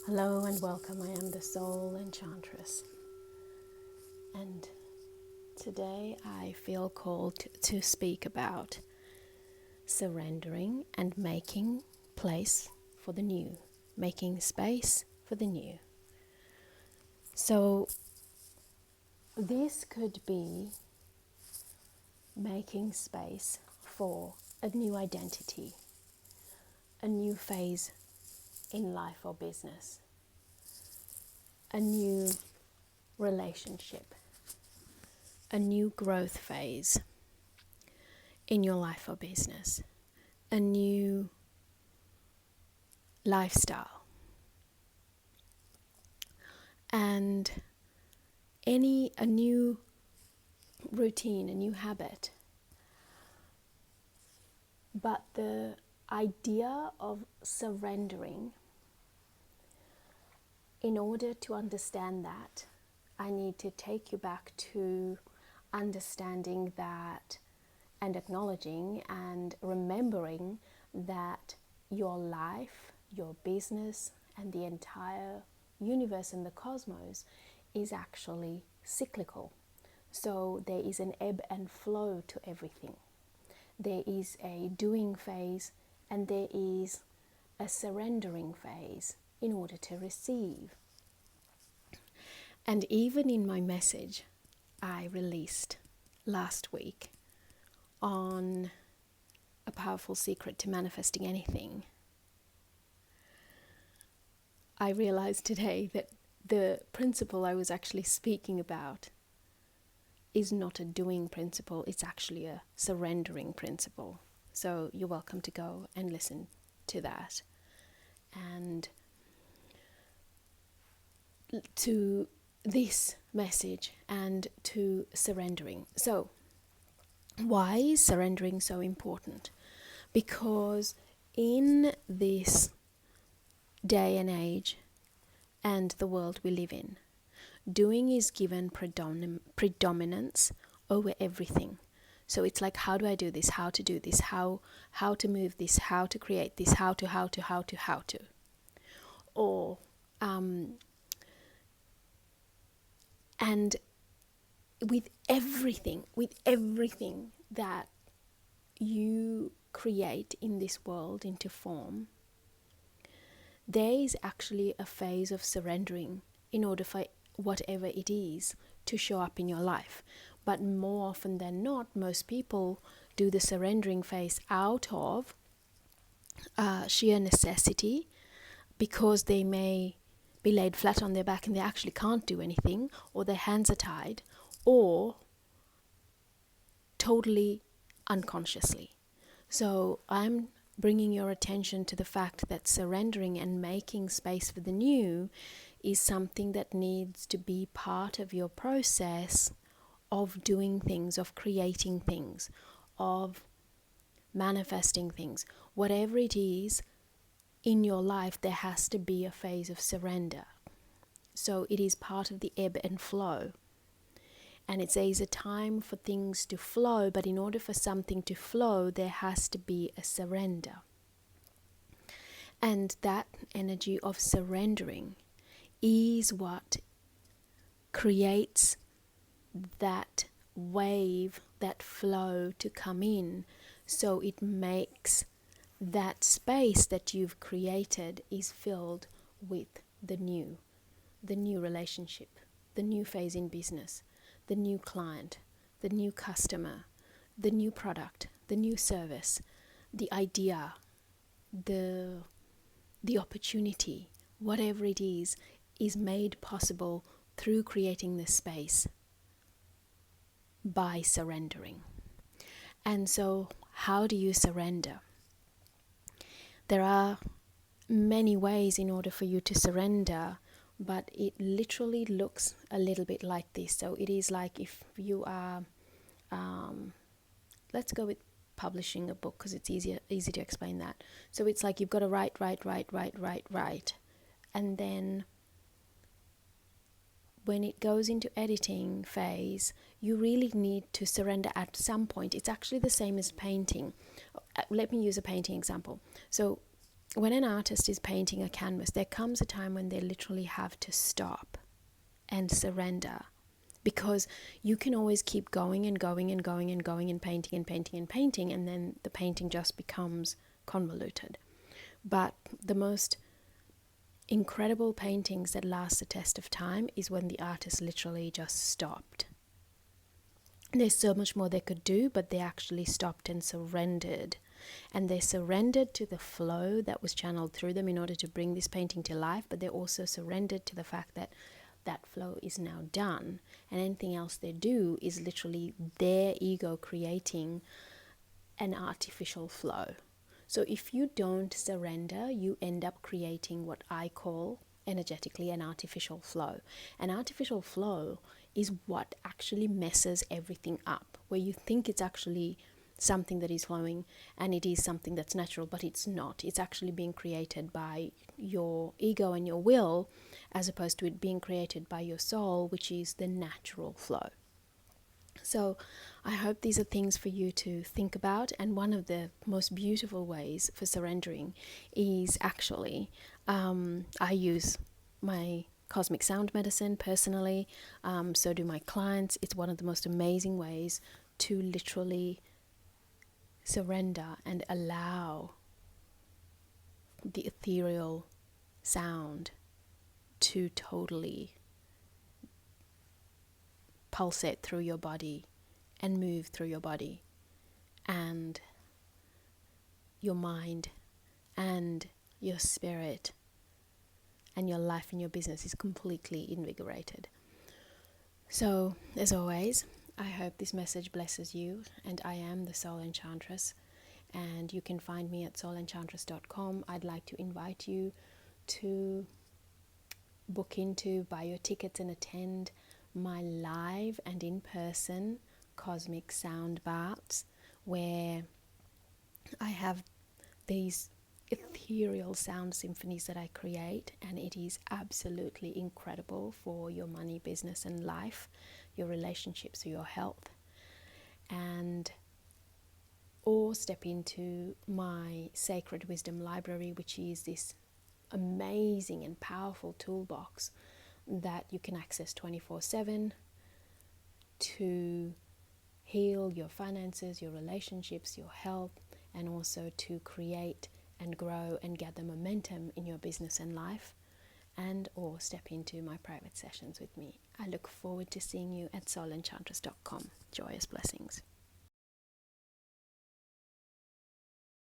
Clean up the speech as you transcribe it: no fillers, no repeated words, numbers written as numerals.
Hello and welcome. I am the Soul Enchantress, and today I feel called to speak about surrendering and making place for the new, making space for the new. So this could be making space for a new identity, a new phase in life or business, a new relationship, a new growth phase in your life or business, a new lifestyle, and a new routine, a new habit. But the idea of surrendering, in order to understand that, I need to take you back to understanding that and acknowledging and remembering that your life, your business, and the entire universe and the cosmos is actually cyclical. So there is an ebb and flow to everything. There is a doing phase and there is a surrendering phase in order to receive. And even in my message I released last week on a powerful secret to manifesting anything, I realized today that the principle I was actually speaking about is not a doing principle, it's actually a surrendering principle. So you're welcome to go and listen to that and to this message and to surrendering. So why is surrendering so important? Because in this day and age and the world we live in, doing is given predominance over everything. So it's like, how do I do this? How to do this? How to move this? How to create this? How to. Or and with everything that you create in this world into form, there is actually a phase of surrendering in order for whatever it is to show up in your life. But more often than not, most people do the surrendering phase out of sheer necessity, because they may be laid flat on their back and they actually can't do anything, or their hands are tied, or totally unconsciously. So I'm bringing your attention to the fact that surrendering and making space for the new is something that needs to be part of your process of doing things, of creating things, of manifesting things. Whatever it is in your life, there has to be a phase of surrender. So it is part of the ebb and flow. And it says a time for things to flow, but in order for something to flow, there has to be a surrender. And that energy of surrendering is what creates that wave, that flow to come in. So it makes that space that you've created is filled with the new relationship, the new phase in business, the new client, the new customer, the new product, the new service, the idea, the opportunity, whatever it is made possible through creating this space by surrendering. And so how do you surrender? There are many ways in order for you to surrender, but it literally looks a little bit like this. So it is like if you are, let's go with publishing a book because it's easy to explain that. So it's like you've got to write. And then when it goes into editing phase, you really need to surrender at some point. It's actually the same as painting. Let me use a painting example. So when an artist is painting a canvas, there comes a time when they literally have to stop and surrender, because you can always keep going and going and going and going and painting and painting and painting, and then the painting just becomes convoluted. But the most incredible paintings that last the test of time is when the artist literally just stopped. There's so much more they could do, but they actually stopped and surrendered. And they surrendered to the flow that was channeled through them in order to bring this painting to life, but they also surrendered to the fact that that flow is now done, and anything else they do is literally their ego creating an artificial flow. So if you don't surrender, you end up creating what I call energetically an artificial flow. An artificial flow is what actually messes everything up, where you think it's actually something that is flowing and it is something that's natural, but it's not. It's actually being created by your ego and your will, as opposed to it being created by your soul, which is the natural flow. So I hope these are things for you to think about. And one of the most beautiful ways for surrendering is actually, I use my cosmic sound medicine personally, so do my clients. It's one of the most amazing ways to literally surrender and allow the ethereal sound to totally pulsate through your body and move through your body, and your mind and your spirit and your life and your business is completely invigorated. So, as always, I hope this message blesses you, and I am the Soul Enchantress, and you can find me at soulenchantress.com. I'd like to invite you to buy your tickets and attend my live and in-person cosmic sound baths, where I have these ethereal sound symphonies that I create, and it is absolutely incredible for your money, business and life, your relationships, your health. Or step into my Sacred Wisdom Library, which is this amazing and powerful toolbox that you can access 24/7 to heal your finances, your relationships, your health, and also to create and grow and gather momentum in your business and life, and or step into my private sessions with me. I look forward to seeing you at soulenchantress.com. Joyous blessings.